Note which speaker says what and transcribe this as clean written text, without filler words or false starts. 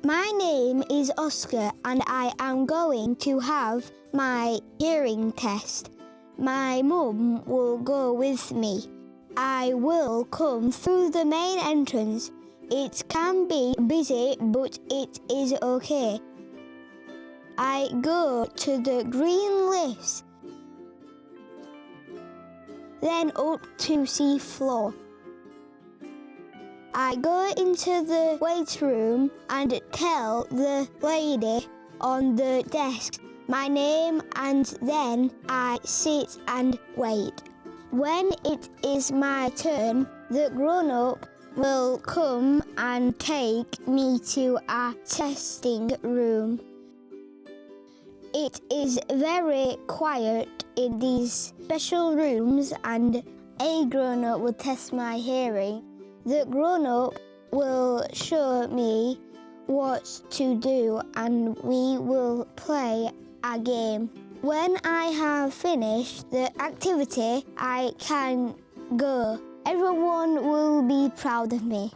Speaker 1: My name is Oscar and I am going to have my hearing test. My mum will go with me. I will come through the main entrance. It can be busy, but it is okay. I go to the green lifts, then up to sea floor. I go into the wait room and tell the lady on the desk my name, and then I sit and wait. When it is my turn, the grown-up will come and take me to a testing room. It is very quiet in these special rooms, and a grown-up will test my hearing. The grown-up will show me what to do and we will play a game. When I have finished the activity, I can go. Everyone will be proud of me.